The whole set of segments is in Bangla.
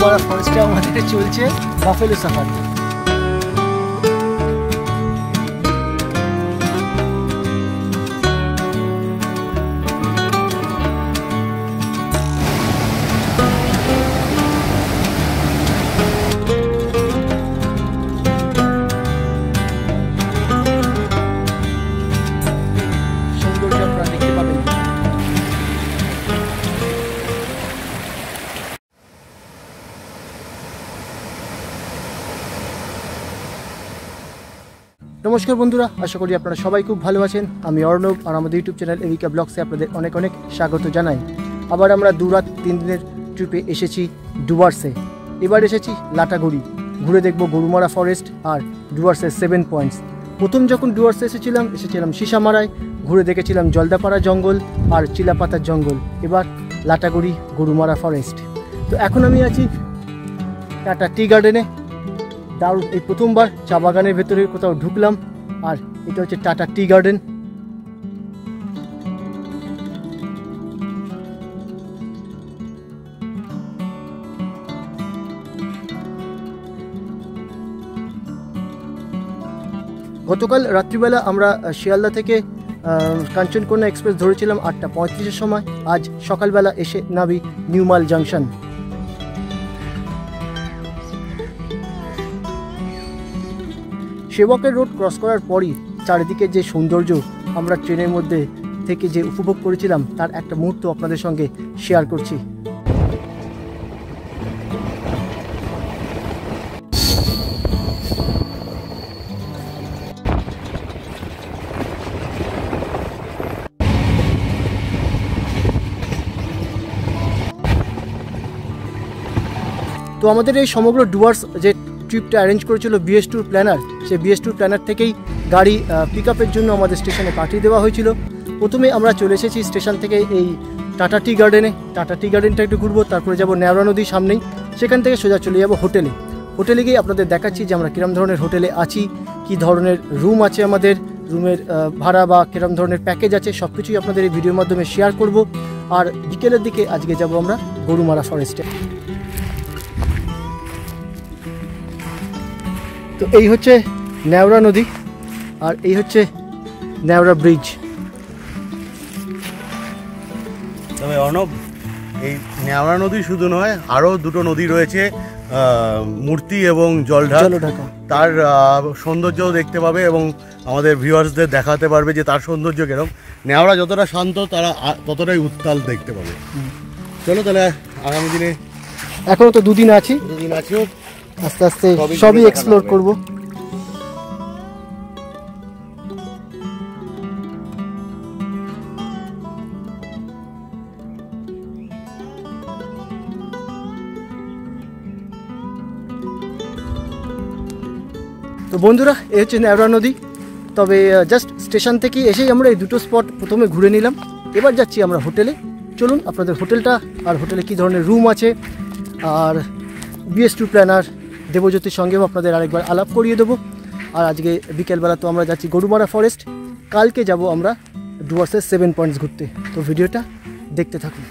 গরুমারা ফরেস্টে আমাদের চলছে বাফেলো সাফারি। নমস্কার বন্ধুরা, আশা করি আপনারা সবাই খুব ভালো আছেন। আমি অর্ণব, আর আমাদের ইউটিউব চ্যানেল এভিকা ব্লগসে আপনাদের অনেক অনেক স্বাগত জানাই। আবার আমরা 2 রাত 3 দিনের ট্রিপে এসেছি ডুয়ার্সে। এবার এসেছি লাটাগুড়ি, ঘুরে দেখব গরুমারা ফরেস্ট আর ডুয়ার্সের 7 পয়েন্টস। প্রথম যখন ডুয়ার্সে এসেছিলাম সিসামারায়, ঘুরে দেখেছিলাম জলদাপাড়া জঙ্গল আর চিলাপাতার জঙ্গল। এবার লাটাগুড়ি গরুমারা ফরেস্ট। তো এখন আমি আছি টাটা টি গার্ডেনে। দারুণ, এই প্রথমবার চা বাগানের ভেতরে কোথাও ঢুকলাম। আর এটা হচ্ছে টাটা টি গার্ডেন। গতকাল রাত্রিবেলা আমরা শিয়ালদা থেকে কাঞ্চনকন্যা এক্সপ্রেস ধরেছিলাম 8টা 35-এর সময়। আজ সকালবেলা এসে নামি নিউমাল জাংশন। সেবকের রোড ক্রস করার পরই চারিদিকে যে সৌন্দর্য আমরা ট্রেনের মধ্যে থেকে যে উপভোগ করেছিলাম, তার একটা মুহূর্ত আপনাদের সঙ্গে শেয়ার করছি। তো আমাদের এই সমগ্র ডুয়ার্স যে ট্রিপটা অ্যারেঞ্জ করেছিল বিএস ট্যুর প্ল্যানার, সেই বিএস ট্যুর প্ল্যানার থেকেই গাড়ি পিক আপের জন্য আমাদের স্টেশনে পাঠিয়ে দেওয়া হয়েছিল। প্রথমে আমরা চলে এসেছি স্টেশন থেকে এই টাটা টি গার্ডেনে। টাটা টি গার্ডেনটা একটু ঘুরবো, তারপরে যাব নেওড়া নদীর সামনেই। সেখান থেকে সোজা চলে যাব হোটেলে। হোটেলে গিয়ে আপনাদের দেখাচ্ছি যে আমরা কিরম ধরনের হোটেলে আছি, কি ধরনের রুম আছে, আমাদের রুমের ভাড়া বা কিরম ধরনের প্যাকেজ আছে, সব কিছুই আপনাদের এই ভিডিওর মাধ্যমে শেয়ার করব। আর বিকেলের দিকে আজকে যাব আমরা গরুমারা ফরেস্টে। তো এই হচ্ছে নেওড়া নদী, আর এই হচ্ছে নেওড়া ব্রিজ। তবে অর্ণব, এই নেওড়া নদী শুধু নয়, আরও 2টো নদী রয়েছে, মূর্তি এবং জলঢাকা। তার সৌন্দর্যও দেখতে পাবে এবং আমাদের ভিউয়ার্সদের দেখাতে পারবে যে তার সৌন্দর্য কিরকম। নেওড়া যতটা শান্ত, তারা ততটাই উত্তাল দেখতে পাবে। চলো তাহলে আগামী দিনে, এখনও তো 2 দিন আছি, আস্তে আস্তে সবই এক্সপ্লোর করব। তো বন্ধুরা, এই হচ্ছে নেওড়া নদী। তবে জাস্ট স্টেশন থেকে এসেই আমরা এই 2টো স্পট প্রথমে ঘুরে নিলাম। এবার যাচ্ছি আমরা হোটেলে। চলুন আপনাদের হোটেলটা আর হোটেলে কী ধরনের রুম আছে আর বিএস ট্যুর প্ল্যানার দেবজ্যোতির সঙ্গেও আপনাদের আরেকবার আলাপ করিয়ে দেবো। আর আজকে বিকেলবেলা তো আমরা যাচ্ছি গরুমারা ফরেস্ট, কালকে যাব আমরা ডুয়ার্সের 7 পয়েন্টস ঘুরতে। তো ভিডিওটা দেখতে থাকুন।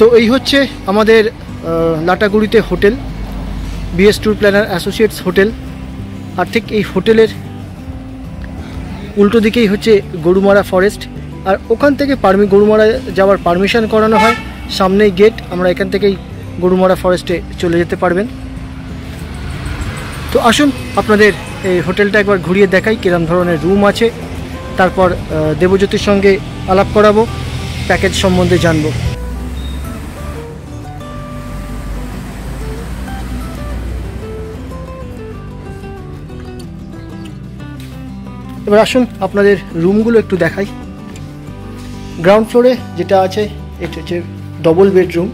তো এই হচ্ছে আমাদের লাটাগুড়িতে hotel, BS tour planner associates hotel. আর ঠিক এই হোটেলের উল্টো দিকেই হচ্ছে গরুমারা ফরেস্ট। আর ওখান থেকে গরুমারা যাওয়ার পারমিশন করানো হয়, সামনেই গেট। আমরা এখান থেকেই গরুমারা ফরেস্টে চলে যেতে পারবেন। তো আসুন আপনাদের এই হোটেলটা একবার ঘুরিয়ে দেখাই, কিরম ধরনের রুম আছে। তারপর দেবজ্যোতির সঙ্গে আলাপ করাবো, প্যাকেজ সম্বন্ধে জানবো। এবার আসুন আপনাদের রুমগুলো একটু দেখাই। গ্রাউন্ড ফ্লোরে যেটা আছে এটা হচ্ছে ডবল বেডরুম।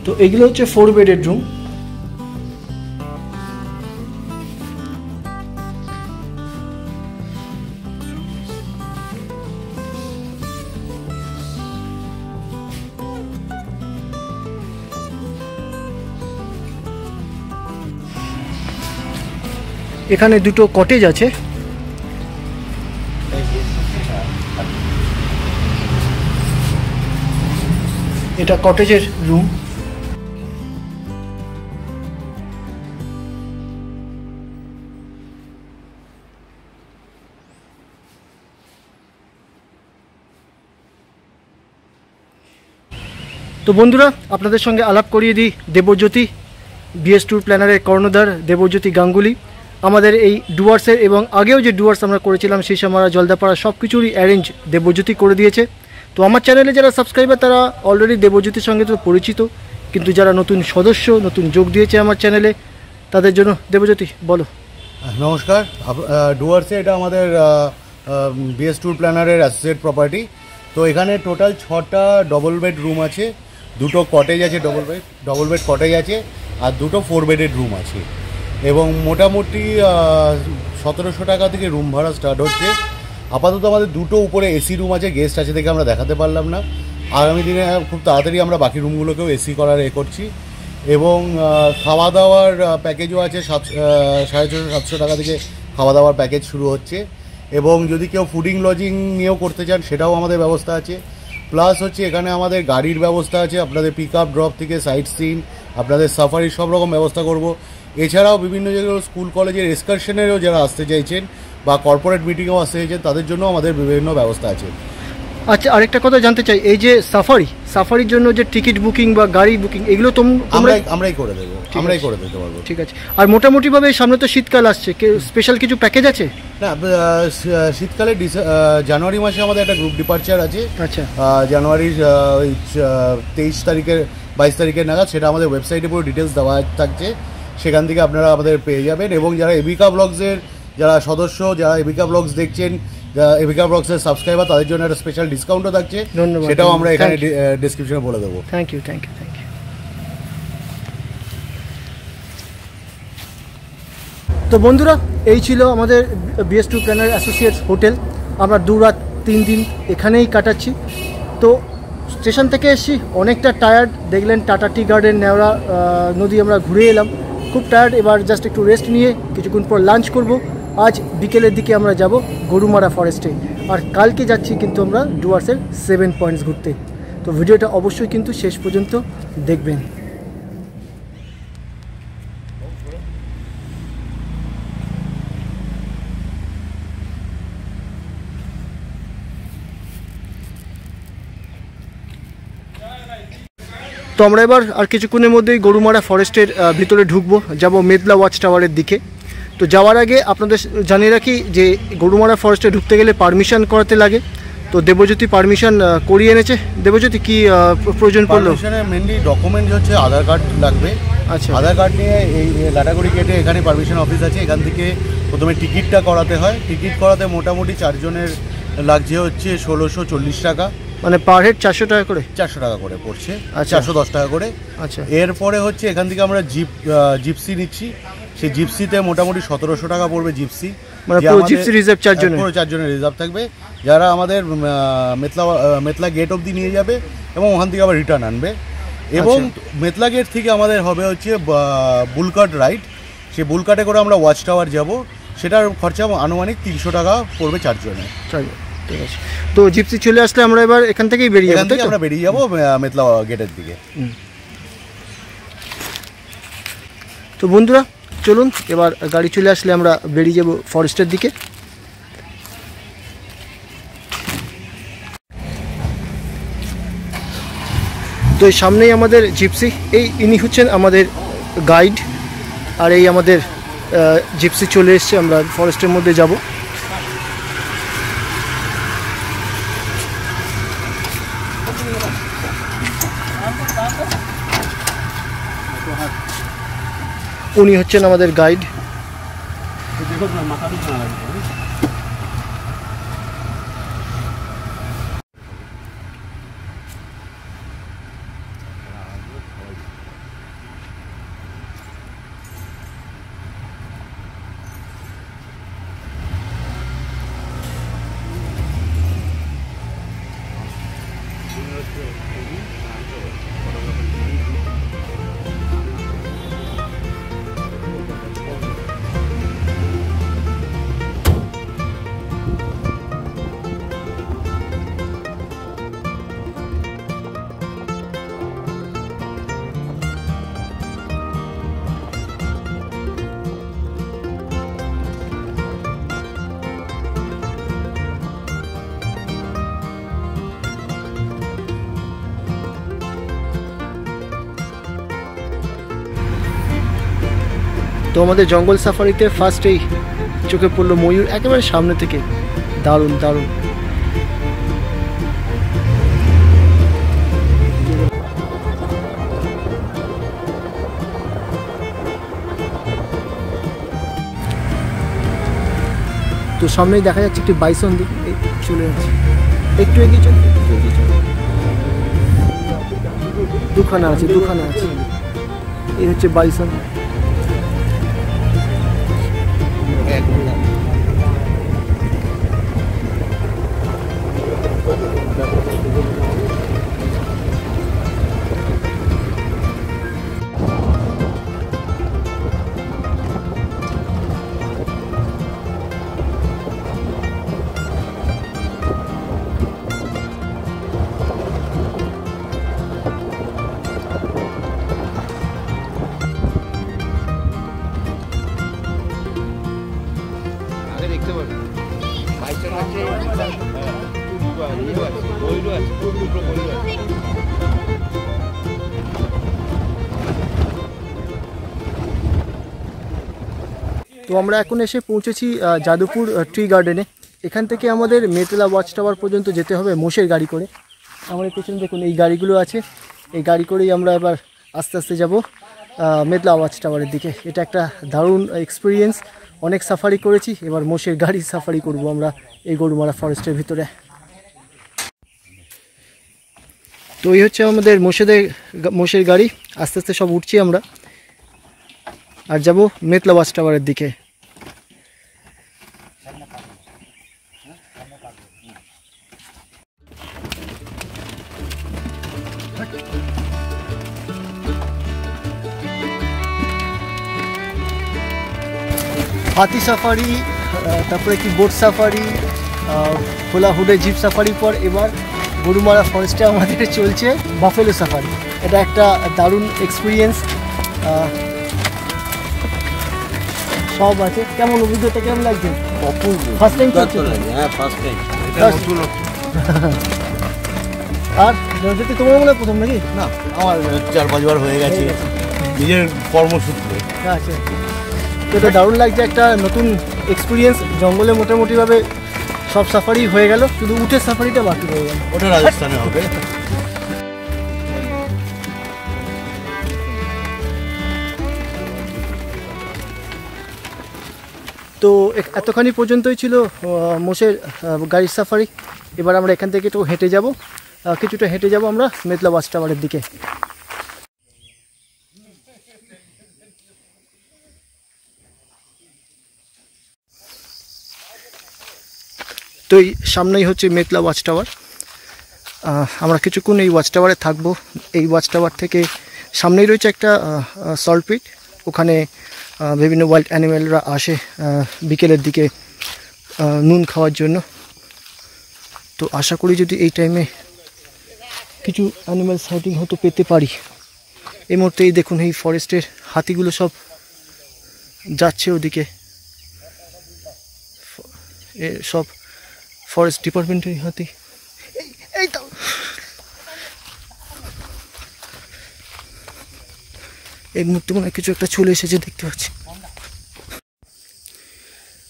তো এগুলো হচ্ছে 4 বেডের রুম। এখানে দুটো কটেজ আছে। এটা কটেজের রুম। তো বন্ধুরা, আপনাদের সঙ্গে আলাপ করিয়ে দিই দেবজ্যোতি বিএস ট্যুর প্ল্যানারের কর্ণধার দেবজ্যোতি গাঙ্গুলি। আমাদের এই ডুয়ার্সের এবং আগেও যে ডুয়ার্স আমরা করেছিলাম সিসামারা, জলদাপাড়া সব কিছুরই অ্যারেঞ্জ দেবজ্যোতি করে দিয়েছে। তো আমার চ্যানেলে যারা সাবস্ক্রাইবার তারা অলরেডি দেবজ্যোতির সঙ্গে তো পরিচিত, কিন্তু যারা নতুন সদস্য নতুন যোগ দিয়েছে আমার চ্যানেলে তাদের জন্য দেবজ্যোতি বলো। নমস্কার। ডুয়ার্সে এটা আমাদের বিএস ট্যুর প্ল্যানারের অ্যাসোসিয়েট প্রপার্টি। তো এখানে টোটাল 6টা ডবল বেড রুম আছে, 2টো কটেজ আছে, ডবল বেড কটেজ আছে, আর 2টো 4 বেডের রুম আছে। এবং মোটামুটি 1700 টাকা থেকে রুম ভাড়া স্টার্ট হচ্ছে। আপাতত আমাদের 2টো উপরে এসি রুম আছে, গেস্ট আছে দেখে আমরা দেখাতে পারলাম না। আগামী দিনে খুব তাড়াতাড়ি আমরা বাকি রুমগুলোকেও এসি করার করছি। এবং খাওয়া দাওয়ার প্যাকেজও আছে, 650-700 টাকা থেকে খাওয়া দাওয়ার প্যাকেজ শুরু হচ্ছে। এবং যদি কেউ ফুডিং লজিং নিয়েও করতে চান সেটাও আমাদের ব্যবস্থা আছে। প্লাস হচ্ছে এখানে আমাদের গাড়ির ব্যবস্থা আছে, আপনাদের পিক আপ ড্রপ থেকে সাইট সিন, আপনাদের সাফারি সব রকম ব্যবস্থা করব। এছাড়াও বিভিন্ন যেগুলো স্কুল কলেজের এক্সকারশনেরও যারা আসতে চাইছেন বা কর্পোরেট মিটিংয়েও আসতে চাইছেন তাদের জন্য আমাদের বিভিন্ন ব্যবস্থা আছে। আচ্ছা, আরেকটা কথা জানতে চাই, এই যে সাফারির জন্য যে টিকিট বুকিং বা গাড়ি বুকিং এগুলো আমরাই করে দেবো, আমরাই করে দিতে পারবো। ঠিক আছে। আর মোটামুটিভাবে সামনে তো শীতকাল আসছে, স্পেশাল কিছু প্যাকেজ আছে? না, শীতকালে জানুয়ারি মাসে আমাদের একটা গ্রুপ ডিপার্চার আছে। আচ্ছা, জানুয়ারির 23 তারিখের 22 তারিখের নাগাদ, সেটা আমাদের ওয়েবসাইটে পুরো ডিটেলস দেওয়া থাকছে, সেখান থেকে আপনারা আমাদের পেয়ে যাবেন। এবং যারা এবিকা ব্লগসের যারা সদস্য, যারা এবিকা ব্লগস দেখছেন, এবিকা ব্লগসের সাবস্ক্রাইবার, তাদের জন্য একটা স্পেশাল ডিসকাউন্টও থাকছে, সেটাও আমরা এখানে ডেসক্রিপশনে বলে দেবো। Thank you. তো বন্ধুরা, এই ছিল আমাদের BS tour planner associates hotel. আমরা 2 রাত 3 দিন এখানেই কাটাচ্ছি। তো স্টেশন থেকে এসেছি অনেকটা টায়ার্ড, দেখলেন টাটা টি গার্ডেন, নেওড়া নদী আমরা ঘুরে এলাম, খুব টায়ার্ড। এবার জাস্ট একটু রেস্ট নিয়ে কিছুক্ষণ পর লাঞ্চ করব। আজ বিকেলের দিকে আমরা যাব গরুমারা ফরেস্টে, আর কালকে যাচ্ছি কিন্তু আমরা ডুয়ার্সের 7 পয়েন্টস ঘুরতে। তো ভিডিওটা অবশ্যই কিন্তু শেষ পর্যন্ত দেখবেন। তো আমরা এবার আর কিছুক্ষণের মধ্যেই গরুমারা ফরেস্টের ভিতরে ঢুকবো, যাব মেদলা ওয়াচ টাওয়ারের দিকে। তো যাওয়ার আগে আপনাদের জানিয়ে রাখি যে গরুমারা ফরেস্টে ঢুকতে গেলে পারমিশন করাতে লাগে। তো দেবজ্যোতি পারমিশন করিয়ে এনেছে। দেবজ্যোতি কি প্রয়োজন পড়লো? মেনলি ডকুমেন্ট হচ্ছে আধার কার্ড লাগবে। আচ্ছা, আধার কার্ড নিয়ে এই লাটাগুড়ি গেটে এখানে পারমিশন অফিস আছে, এখান থেকে প্রথমে টিকিটটা করাতে হয়। টিকিট করাতে মোটামুটি 4 জনের লাগছে হচ্ছে 1640 টাকা, মানে পার হেড 400 টাকা করে, 400 টাকা করে পড়ছে, আচ্ছা 410 টাকা করে। আচ্ছা, এরপরে হচ্ছে এখান থেকে আমরা জিপসি নিচ্ছি, সেই জিপসিতে মোটামুটি 1700 টাকা পড়বে জিপসি। মানে পুরো জিপসি রিজার্ভ 4 জনের, পুরো 4 জনের রিজার্ভ থাকবে, যারা আমাদের মেতলা গেট অবধি নিয়ে যাবে এবং ওখান থেকে আবার রিটার্ন আনবে। এবং মেতলা গেট থেকে আমাদের হবে হচ্ছে বুলকাট রাইড, সেই বুলকাটে করে আমরা ওয়াচ টাওয়ার যাব, সেটার খরচা আনুমানিক 300 টাকা পড়বে 4 জনের। ঠিক আছে। তো জিপসি চলে আসলে আমরা এবার এখান থেকেই বেরিয়ে যাবো, তাই তো? আমরা বেরিয়ে যাবো মেতলা গেটের দিকে। তো বন্ধুরা চলুন, এবার গাড়ি চলে আসলে আমরা বেরিয়ে যাব ফরেস্টের দিকে। তো এই সামনেই আমাদের জিপসি, ইনি হচ্ছেন আমাদের গাইড, আর এই আমাদের জিপসি চলে এসছে, আমরা ফরেস্টের মধ্যে যাব। উনি হচ্ছেন আমাদের গাইড। তো আমাদের জঙ্গল সাফারিতে ফার্স্টেই চোখে পড়লো ময়ূর একেবারে সামনে থেকে। দারুণ দারুণ। তো সামনেই দেখা যাচ্ছে একটি বাইসন চলে যাচ্ছে, একটু এগিয়ে চল, দুখানা আছে, এই হচ্ছে বাইসন। দেখতে পাবেন বাইকটা আছে, বইরও আছে, দুটো বইরও আছে। তো আমরা এখন এসে পৌঁছেছি যাদবপুর ট্রি গার্ডেনে। এখান থেকে আমাদের মেতলা ওয়াচ টাওয়ার পর্যন্ত যেতে হবে মোষের গাড়ি করে। আমাদের পেছনে দেখুন এই গাড়িগুলো আছে, এই গাড়ি করেই আমরা এবার আস্তে আস্তে যাব মেতলা ওয়াচ টাওয়ারের দিকে। এটা একটা দারুণ এক্সপিরিয়েন্স, অনেক সাফারি করেছি, এবার মোষের গাড়ি সাফারি করব আমরা এই গরুমারা ফরেস্টের ভিতরে। তো এই হচ্ছে আমাদের মোষের গাড়ি, আস্তে আস্তে সব উঠছি আমরা আর যাব মেতলা ওয়াচ টাওয়ারের দিকে। হাতি সাফারি, তারপরে কি বোট সাফারি, খোলা হুডে জিপ সাফারির পর এবার গরুমারা ফরেস্টে আমাদের চলছে বাফেলো সাফারি। এটা একটা দারুণ এক্সপিরিয়েন্স, সব আছে। কেমন অভিজ্ঞতা, কেমন লাগছে? ফার্স্ট টাইম চলছে? হ্যাঁ, ফার্স্ট টাইম। আর যদি তোমার মনে হয় প্রথম নাকি? না, আমার 4-5 বার হয়ে গেছে নিজের কর্মসূত্রে। আচ্ছা, তো এটা দারুণ লাগছে, একটা নতুন এক্সপিরিয়েন্স। জঙ্গলে মোটামুটিভাবে সব সাফারি হয়ে গেল, শুধু উঠের সাফারিটা বাকি হয়ে গেল। ওটা রাজস্থানে হবে। তো এতখানি পর্যন্তই ছিল মোষের গাড়ির সাফারি। এবার আমরা এখান থেকে একটু হেঁটে যাব, কিছুটা হেঁটে যাব আমরা মেতলা ওয়াচ টাওয়ারের দিকে। তো এই সামনেই হচ্ছে মেতলা ওয়াচ টাওয়ার। আমরা কিছুক্ষণ এই ওয়াচ টাওয়ারে থাকবো। এই ওয়াচ টাওয়ার থেকে সামনেই রয়েছে একটা সল্ট পিট, ওখানে বিভিন্ন ওয়াইল্ড অ্যানিমেলরা আসে বিকেলের দিকে নুন খাওয়ার জন্য। তো আশা করি যদি এই টাইমে কিছু অ্যানিমেল সাইটিং হয়তো পেতে পারি। এই মুহূর্তে এই দেখুন এই ফরেস্টের হাতিগুলো সব যাচ্ছে ওদিকে, সব ফরেস্ট ডিপার্টমেন্টের হাতি। এই তো এই মুহূর্তে মনে হয় কিছু একটা চলে এসেছে, দেখতে পাচ্ছি।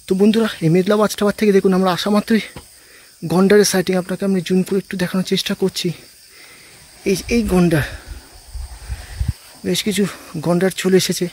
তো বন্ধুরা, এই মেতলা ওয়াচ টাওয়ার থেকে দেখুন আমরা আসা মাত্রই গন্ডারের সাইটিং, আপনাকে আমি জুম করে একটু দেখানোর চেষ্টা করছি। এই গন্ডার, বেশ কিছু গন্ডার চলে এসেছে।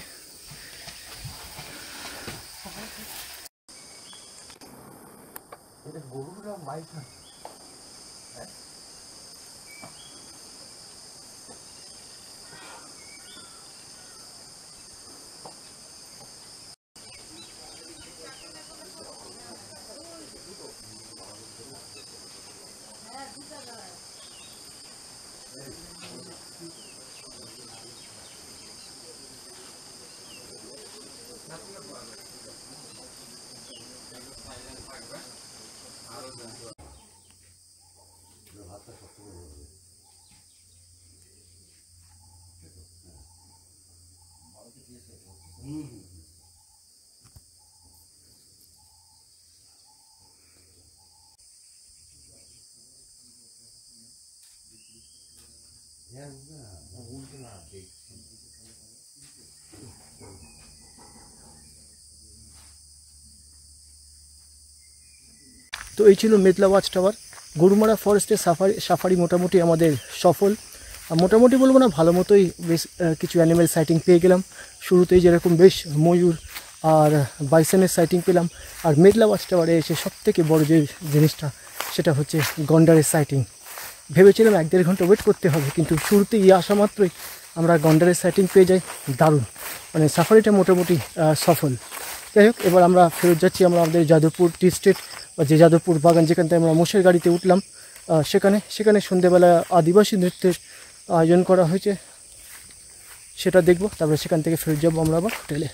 তো এই ছিল মেদলা ওয়াচ টাওয়ার। গরুমারা ফরেস্টের সাফারি মোটামুটি আমাদের সফল, মোটামুটি বলবো না, ভালো মতোই বেশ কিছু অ্যানিম্যাল সাইটিং পেয়ে গেলাম। শুরুতেই যেরকম বেশ ময়ূর আর বাইসনের সাইটিং পেলাম, আর মেদলা ওয়াচ টাওয়ারে এসে সবথেকে বড় যে জিনিসটা সেটা হচ্ছে গন্ডারের সাইটিং। ভেবেছিলাম 1-1.5 ঘন্টা ওয়েট করতে হবে, কিন্তু শুরুতেই আসা মাত্রই আমরা গন্ডারের সাইটিং পেয়ে যাই। দারুণ, মানে সাফারিটা মোটামুটি সফল। যাই হোক, এবার আমরা ফেরত যাচ্ছি আমরা আমাদের যাদবপুর টি স্টেট বা যে যাদবপুর বাগান, যেখান থেকে আমরা মোষের গাড়িতে উঠলাম সেখানে সন্ধ্যেবেলা আদিবাসী নৃত্যের আয়োজন করা হয়েছে, সেটা দেখব। তারপরে সেখান থেকে ফেরত যাবো আমরা আবার হোটেলে।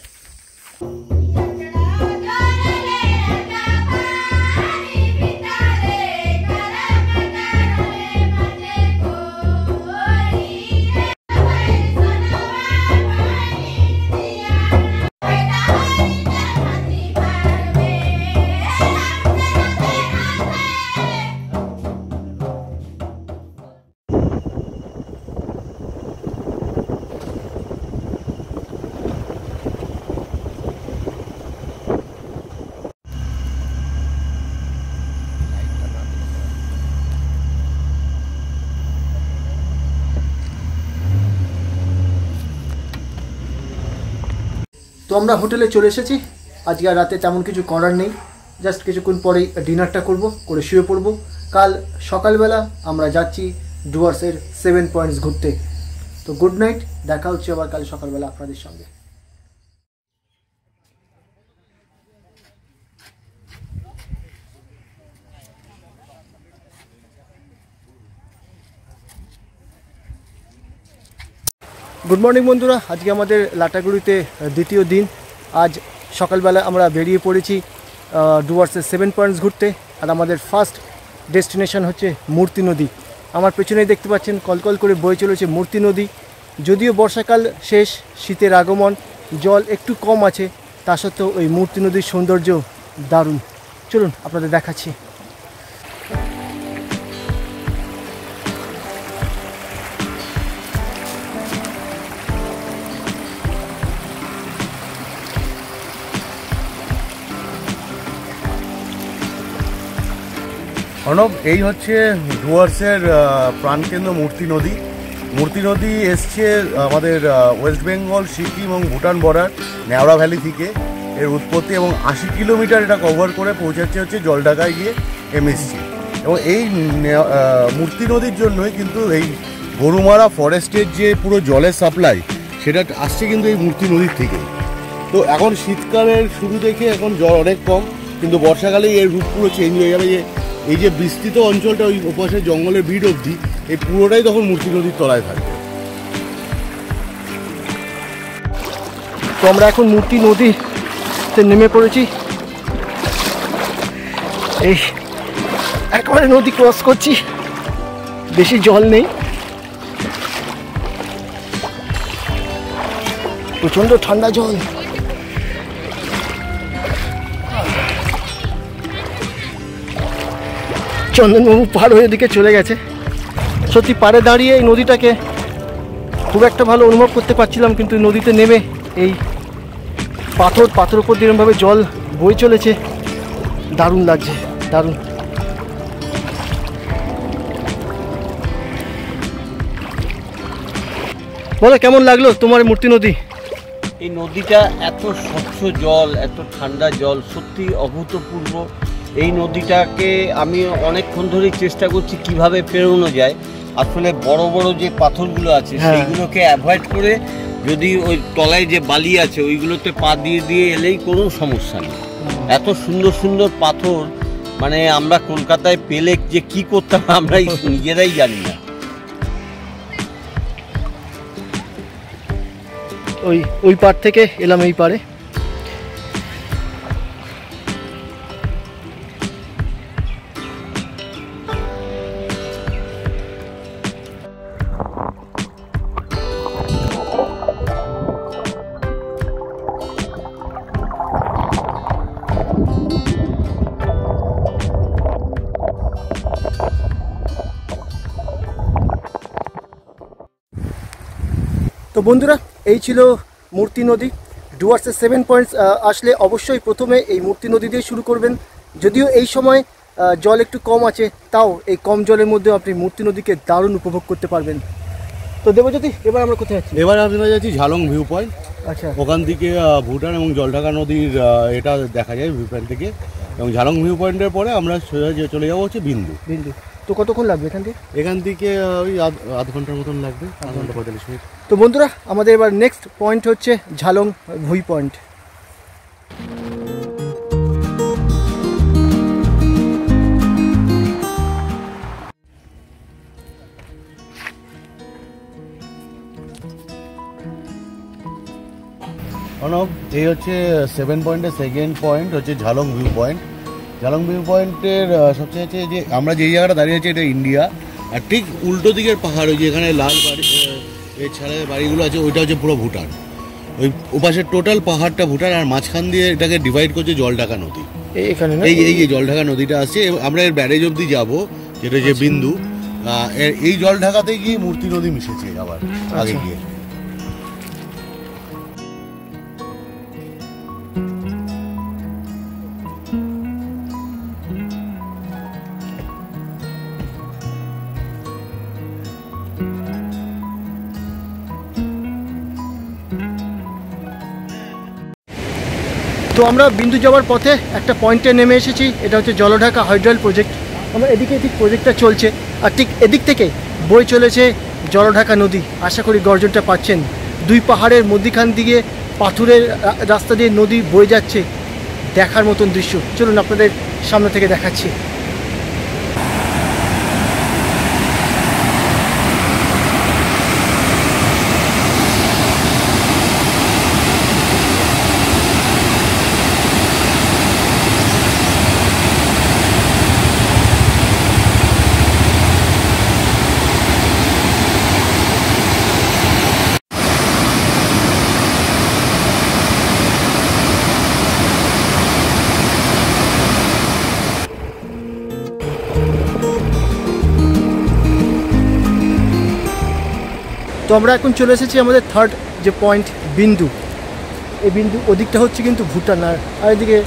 তো আমরা হোটেলে চলে এসেছি। আজকে আর রাতে তেমন কিছু করার নেই, জাস্ট কিছুক্ষণ পরেই ডিনারটা করে শুয়ে পড়বো। কাল সকালবেলা আমরা যাচ্ছি ডুয়ার্সের 7 পয়েন্টস ঘুরতে। তো গুড নাইট, দেখা হচ্ছে আবার কাল সকালবেলা আপনাদের সঙ্গে। গুড মর্নিং বন্ধুরা, আজকে আমাদের লাটাগুড়িতে দ্বিতীয় দিন। আজ সকালবেলা আমরা বেরিয়ে পড়েছি ডুয়ার্সের 7 পয়েন্টস ঘুরতে, আর আমাদের ফার্স্ট ডেস্টিনেশন হচ্ছে মূর্তি নদী। আমার পেছনেই দেখতে পাচ্ছেন কলকল করে বয়ে চলেছে মূর্তি নদী। যদিও বর্ষাকাল শেষ, শীতের আগমন, জল একটু কম আছে, তা সত্ত্বেও ওই মূর্তি নদীর সৌন্দর্য দারুণ। চলুন আপনাদের দেখাচ্ছি। অর্ণব, এই হচ্ছে ডুয়ার্সের প্রাণকেন্দ্র মূর্তি নদী এসছে আমাদের ওয়েস্ট বেঙ্গল, সিকিম এবং ভুটান বর্ডার নেওড়া ভ্যালি থেকে এর উৎপত্তি, এবং 80 কিলোমিটার এটা কভার করে পৌঁছাচ্ছে হচ্ছে জলঢাকায় গিয়ে এমএসসি। এবং এই মূর্তি নদীর জন্যই কিন্তু এই গরুমারা ফরেস্টের যে পুরো জলের সাপ্লাই সেটা আসছে কিন্তু এই মূর্তি নদীর থেকে। তো এখন শীতকালের শুরু থেকে এখন জল অনেক কম, কিন্তু বর্ষাকালেই এর রূপ পুরো চেঞ্জ হয়ে যাবে। যে এই যে বিস্তৃত অঞ্চলটা ওই ওপাশে জঙ্গলের ভিড় অবধি, এই পুরোটাই তখন মূর্তি নদীর তলায় থাকবে। তো আমরা এখন মূর্তি নদীতে নেমে পড়েছি। এই একেবারে নদী ক্রস করছি, বেশি জল নেই, প্রচণ্ড ঠান্ডা জল। চন্দনবাবু পার হয়ে দিকে চলে গেছে। সত্যি পাড়ে দাঁড়িয়ে এই নদীটাকে খুব একটা ভালো অনুভব করতে পারছিলাম, কিন্তু নদীতে নেমে এই পাথর উপর দিয়ে এরকমভাবে জল বয়ে চলেছে, দারুণ লাগছে, দারুণ। বলো কেমন লাগলো তোমার মূর্তি নদী? এই নদীটা এত স্বচ্ছ জল, এত ঠান্ডা জল, সত্যি অভূতপূর্ব। এই নদীটাকে আমি অনেকক্ষণ ধরেই চেষ্টা করছি কিভাবে পেরোনো যায়। আসলে বড় বড় যে পাথরগুলো আছে সেইগুলোকে অ্যাভয়েড করে যদি ওই তলায় যে বালি আছে ওইগুলোতে পা দিয়ে এলেই কোনো সমস্যা নেই। এত সুন্দর সুন্দর পাথর, মানে আমরা কলকাতায় পেলে যে কি করতাম আমরা নিজেরাই জানি না। ওই পার থেকে এলাম এই পারে। তো বন্ধুরা, এই ছিল মূর্তি নদী। ডুয়ার্সের 7 পয়েন্টস আসলে অবশ্যই প্রথমে এই মূর্তি নদী দিয়ে শুরু করবেন। যদিও এই সময় জল একটু কম আছে, তাও এই কম জলের মধ্যেও আপনি মূর্তি নদীকে দারুণ উপভোগ করতে পারবেন। তো দেবজ্যোতি, এবার আমরা কোথায় যাচ্ছি? এবার আমরা যাচ্ছি ঝালং ভিউ পয়েন্ট। আচ্ছা, ওখান থেকে ভুটান এবং জলঢাকা নদীর এটা দেখা যায় ভিউ পয়েন্ট থেকে। এবং ঝালং ভিউ পয়েন্টের পরে আমরা চলে যাবো হচ্ছে বিন্দু। তো কতক্ষণ লাগবে এখান থেকে ওই আধ ঘন্টার মতন লাগবে, আধ ঘন্টা 45 মিনিট। তো বন্ধুরা, আমাদের এবার নেক্সট পয়েন্ট হচ্ছে ঝালং ভিউ পয়েন্ট। অনব, এই হচ্ছে 7 পয়েন্টের সেকেন্ড পয়েন্ট হচ্ছে Jhalong view point. Jhalong view পয়েন্টের সবচেয়ে হচ্ছে যে আমরা যেই জায়গাটা দাঁড়িয়ে আছি এটা ইন্ডিয়া, আর ঠিক উল্টো দিকের পাহাড়, ওই যে এখানে লাল বাড়ি এছাড়া বাড়িগুলো আছে, ওইটা হচ্ছে পুরো ভুটান। ওই ওপাশের টোটাল পাহাড়টা ভুটান, আর মাঝখান দিয়ে এটাকে ডিভাইড করছে জলঢাকা নদী। এখানে এই যে জলঢাকা নদীটা আছে, আমরা এর ব্যারেজ অবধি যাবো, যেটা যে বিন্দু। এই জলঢাকাতে গিয়ে মূর্তি নদী মিশেছে আবার আগে গিয়ে। তো আমরা বিন্দু যাওয়ার পথে একটা পয়েন্টে নেমে এসেছি, এটা হচ্ছে জলঢাকা হাইড্রয়েল প্রজেক্ট। আমরা এদিকে ঠিক প্রজেক্টটা চলছে, আর ঠিক এদিক থেকে বয়ে চলেছে জলঢাকা নদী। আশা করি গর্জনটা পাচ্ছেন। দুই পাহাড়ের মধ্যিখান দিকে পাথুরের রাস্তা দিয়ে নদী বয়ে যাচ্ছে, দেখার মতন দৃশ্য। চলুন আপনাদের সামনে থেকে দেখাচ্ছি। তো আমরা এখন চলে এসেছি আমাদের থার্ড যে পয়েন্ট বিন্দু। এই বিন্দু ওদিকটা হচ্ছে কিন্তু ভুটান, আর এদিকে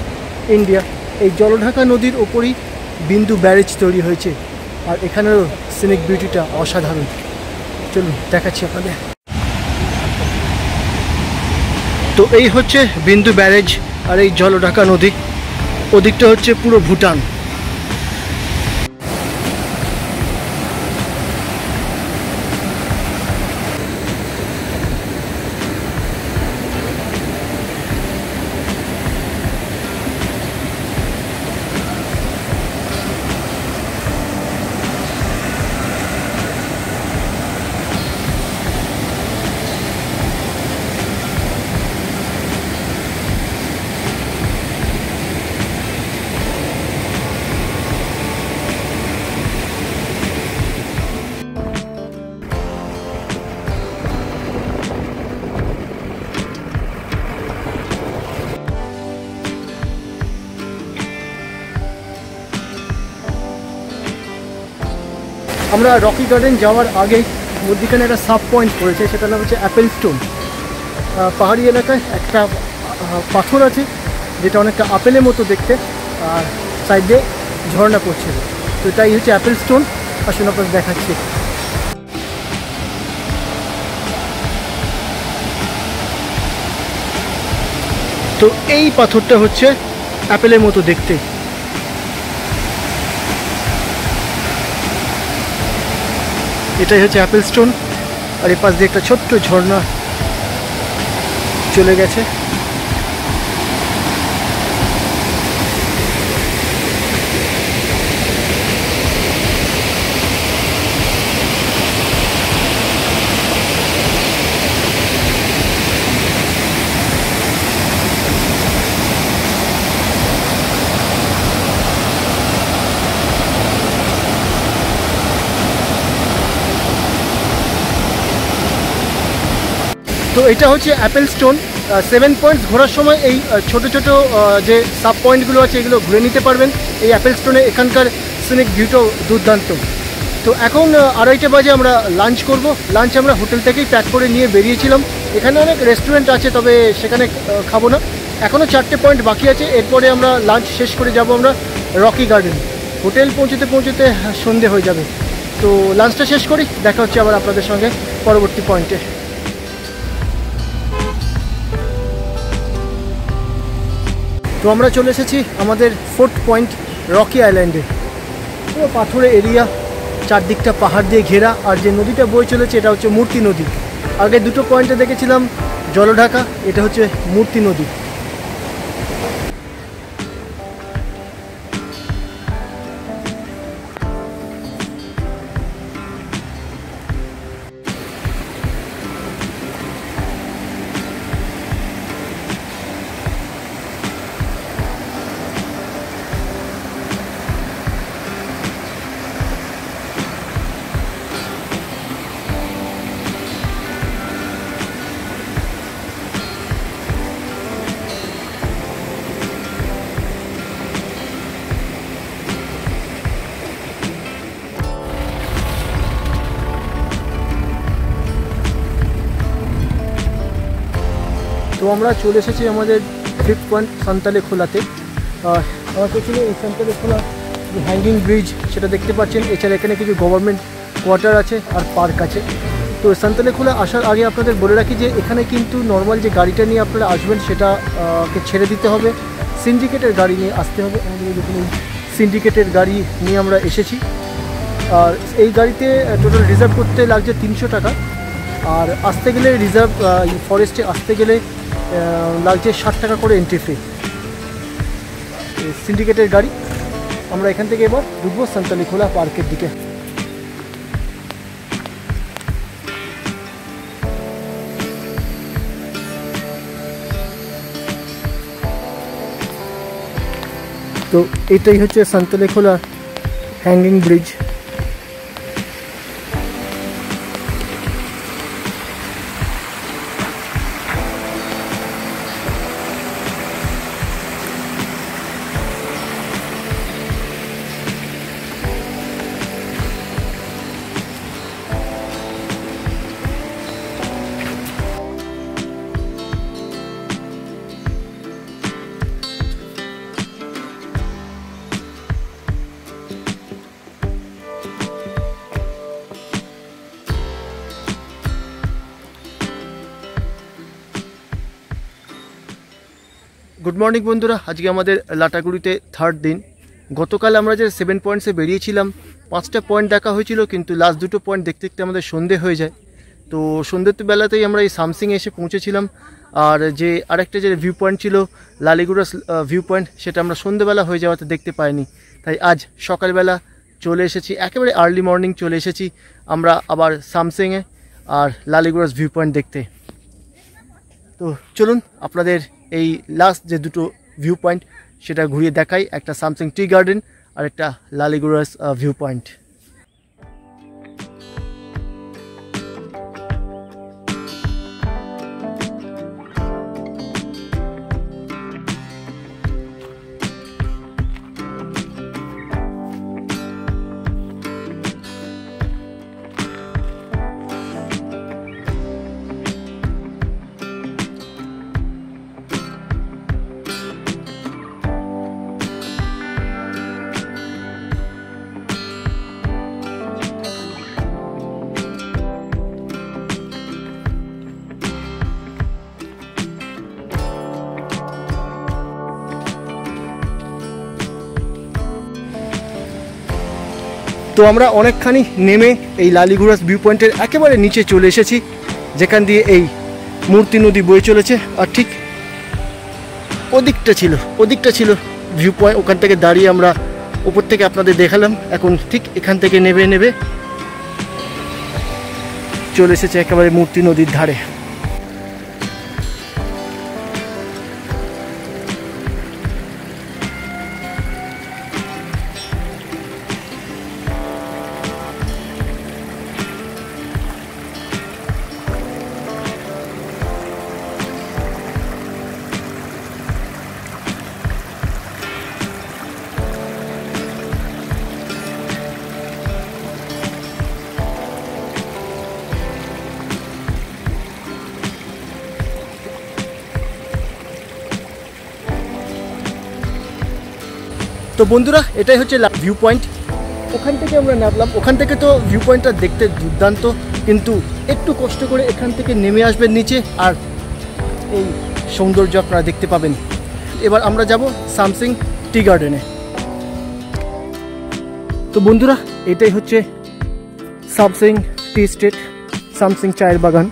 ইন্ডিয়া। এই জলঢাকা নদীর ওপরই বিন্দু ব্যারেজ তৈরি হয়েছে, আর এখানেরও সিনিক বিউটিটা অসাধারণ। চলুন দেখাচ্ছি আপনাদের। তো এই হচ্ছে বিন্দু ব্যারেজ আর এই জলঢাকা নদী, ওদিকটা হচ্ছে পুরো ভুটান। আমরা রকি গার্ডেন যাওয়ার আগে মধ্যিখানে একটা সাব পয়েন্ট পড়েছে, সেটার নাম হচ্ছে অ্যাপেল স্টোন। পাহাড়ি এলাকায় একটা পাথর আছে যেটা অনেকটা আপেলের মতো দেখতে, আর সাইডে ঝর্ণা পড়ছিল। তো এটাই হচ্ছে অ্যাপেল স্টোন। আসুন আপনাদের দেখাচ্ছি। তো এই পাথরটা হচ্ছে অ্যাপেলের মতো দেখতে। এটাই হচ্ছে অ্যাপেল স্টোন, আর এর পাশ দিয়ে একটা ছোট্ট ঝর্ণা চলে গেছে। তো এটা হচ্ছে অ্যাপেল স্টোন। 7 পয়েন্টস ঘোরার সময় এই ছোট ছোট যে সাব পয়েন্টগুলো আছে এগুলো ঘুরে নিতে পারবেন এই অ্যাপেল স্টোনে। এখানকার সিনিক ভিউটাও দুর্দান্ত। তো এখন 2:30 বাজে আমরা লাঞ্চ করব। লাঞ্চ আমরা হোটেল থেকেই প্যাক করে নিয়ে বেরিয়েছিলাম। এখানে অনেক রেস্টুরেন্ট আছে, তবে সেখানে খাবো না। এখনও 4টে পয়েন্ট বাকি আছে, এরপরে আমরা লাঞ্চ শেষ করে যাব আমরা রকি গার্ডেন। হোটেল পৌঁছতে পৌঁছতে সন্ধে হয়ে যাবে। তো লাঞ্চটা শেষ করি, দেখা হচ্ছে আবার আপনাদের সঙ্গে পরবর্তী পয়েন্টে। তো আমরা চলে এসেছি আমাদের 4th পয়েন্ট রকি আইল্যান্ডে। পুরো পাথরের এরিয়া, চারদিকটা পাহাড় দিয়ে ঘেরা, আর যে নদীটা বয়ে চলেছে এটা হচ্ছে মূর্তি নদী। আগে দুটো পয়েন্টে দেখেছিলাম জলঢাকা, এটা হচ্ছে মূর্তি নদী। তো আমরা চলে এসেছি আমাদের 5th পয়েন্ট সান্তালে খোলাতে। আমার পেছনে এই সান্তালে খোলা যে হ্যাঙ্গিং ব্রিজ সেটা দেখতে পাচ্ছেন। এছাড়া এখানে কিছু গভর্নমেন্ট কোয়ার্টার আছে আর পার্ক আছে। তো সান্তালে খোলা আসার আগে আপনাদের বলে রাখি যে এখানে কিন্তু নর্মাল যে গাড়িটা নিয়ে আপনারা আসবেন সেটাকে ছেড়ে দিতে হবে, সিন্ডিকেটের গাড়ি নিয়ে আসতে হবে। আমাদের দেখুন এই সিন্ডিকেটের গাড়ি নিয়ে আমরা এসেছি। আর এই গাড়িতে টোটাল রিজার্ভ করতে লাগছে 300 টাকা, আর আসতে গেলে রিজার্ভ ফরেস্টে আসতে গেলে লাগছে 60 টাকা করে এন্ট্রি ফি। সিন্ডিকেটের গাড়ি। আমরা এখান থেকে এবার ঢুকবো সান্তালি খোলা পার্কের দিকে। তো এটাই হচ্ছে সান্তালি খোলা হ্যাঙ্গিং ব্রিজ। গুড মর্নিং বন্ধুরা, আজকে আমাদের লাটাগুড়িতে 3rd দিন। গতকাল আমরা যে 7 পয়েন্টসে বেরিয়েছিলাম 5টা পয়েন্ট দেখা হয়েছিল, কিন্তু লাস্ট দুটো পয়েন্ট দেখতে দেখতে আমাদের সন্ধে হয়ে যায়। তো সন্ধ্যের বেলাতেই আমরা এই সামসিংয়ে এসে পৌঁছেছিলাম। আর যে আরেকটা যে ভিউ পয়েন্ট ছিল লালিগুড়া ভিউ পয়েন্ট, সেটা আমরা সন্ধ্যেবেলা হয়ে যাওয়াতে দেখতে পাইনি। তাই আজ সকালবেলা চলে এসেছি, একেবারে আর্লি মর্নিং চলে এসেছি আমরা আবার সামসিংয়ে আর লালিগুড়াস ভিউ পয়েন্ট দেখতে। তো চলুন আপনাদের এই লাস্ট যে দুটো ভিউ পয়েন্ট সেটা ঘুরিয়ে দেখাই, একটা সামসিং টি গার্ডেন আর একটা লালিগুড়াস ভিউ পয়েন্ট। তো আমরা অনেকখানি নেমে এই লালিগুড়াস ভিউ পয়েন্টের একেবারে নিচে চলে এসেছি, যেখান দিয়ে এই মূর্তি নদী বয়ে চলেছে। আর ঠিক ওদিকটা ছিল ভিউ পয়েন্ট। ওখান থেকে দাঁড়িয়ে আমরা উপর থেকে আপনাদের দেখালাম। এখন ঠিক এখান থেকে নেবে চলে এসেছে একেবারে মূর্তি নদীর ধারে। তো বন্ধুরা এটাই হচ্ছে ভিউ পয়েন্ট। ওখান থেকে আমরা নামলাম, ওখান থেকে তো ভিউ পয়েন্টটা দেখতে দুর্দান্ত, কিন্তু একটু কষ্ট করে এখান থেকে নেমে আসবেন নিচে আর এই সৌন্দর্য আপনারা দেখতে পাবেন। এবার আমরা যাব সামসিং টি গার্ডেনে। তো বন্ধুরা এটাই হচ্ছে সামসিং টি স্টেট, সামসিং চায়ের বাগান।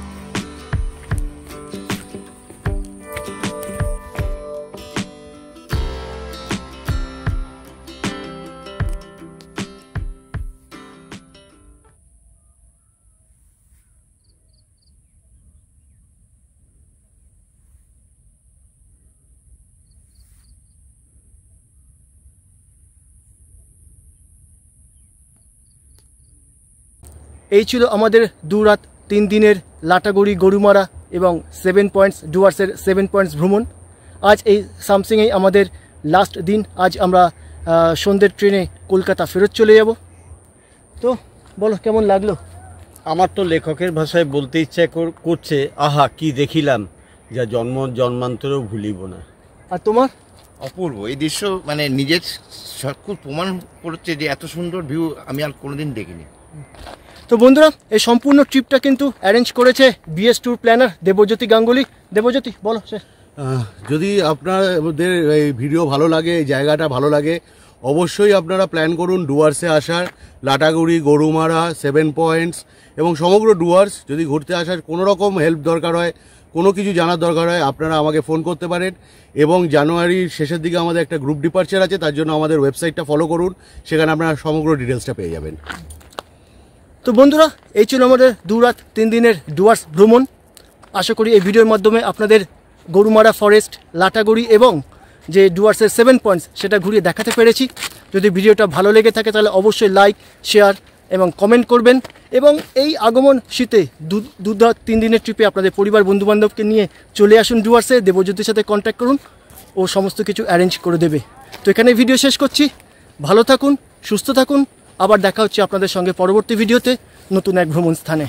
এই ছিল আমাদের 2 রাত 3 দিনের লাটাগুড়ি, গরুমারা এবং 7 পয়েন্টস ডুয়ার্সের 7 পয়েন্টস ভ্রমণ। আজ এই সামসিংয়েই আমাদের লাস্ট দিন। আজ আমরা সন্ধ্যের ট্রেনে কলকাতা ফেরত চলে যাব। তো বলো কেমন লাগলো? আমার তো লেখকের ভাষায় বলতে ইচ্ছা করছে, আহা কি দেখিলাম, যা জন্মান্তরেও ভুলিব না। আর তোমার? অপূর্ব এই দৃশ্য, মানে নিজের খুব প্রমাণ করছে যে এত সুন্দর ভিউ আমি আর কোনোদিন দেখিনি। তো বন্ধুরা এই সম্পূর্ণ ট্রিপটা কিন্তু অ্যারেঞ্জ করেছে BS tour planner Debjyoti Ganguly. Debjyoti বলো সে। যদি আপনাদের এই ভিডিও ভালো লাগে, এই জায়গাটা ভালো লাগে, অবশ্যই আপনারা প্ল্যান করুন ডুয়ার্সে আসার। লাটাগুড়ি, গরুমারা, 7 পয়েন্টস এবং সমগ্র ডুয়ার্স যদি ঘুরতে আসার কোনো রকম হেল্প দরকার হয়, কোনো কিছু জানার দরকার হয়, আপনারা আমাকে ফোন করতে পারেন। এবং জানুয়ারির শেষের দিকে আমাদের একটা গ্রুপ ডিপার্চার আছে, তার জন্য আমাদের ওয়েবসাইটটা ফলো করুন, সেখানে আপনারা সমগ্র ডিটেলসটা পেয়ে যাবেন। তো বন্ধুরা এই ছিল আমাদের 2 রাত 3 দিনের ডুয়ার্স ভ্রমণ। আশা করি এই ভিডিওর মাধ্যমে আপনাদের গরুমারা ফরেস্ট, লাটাগুড়ি এবং যে ডুয়ার্সের 7 পয়েন্টস সেটা ঘুরিয়ে দেখাতে পেরেছি। যদি ভিডিওটা ভালো লেগে থাকে তাহলে অবশ্যই লাইক, শেয়ার এবং কমেন্ট করবেন। এবং এই আগমন শীতে 2 রাত 3 দিনের ট্রিপে আপনাদের পরিবার বন্ধুবান্ধবকে নিয়ে চলে আসুন ডুয়ার্সে। দেবজ্যোতির সাথে কন্ট্যাক্ট করুন, ও সমস্ত কিছু অ্যারেঞ্জ করে দেবে। তো এখানে ভিডিও শেষ করছি। ভালো থাকুন, সুস্থ থাকুন। আবার দেখা হচ্ছে আপনাদের সঙ্গে পরবর্তী ভিডিওতে নতুন এক ভ্রমণ স্থানে।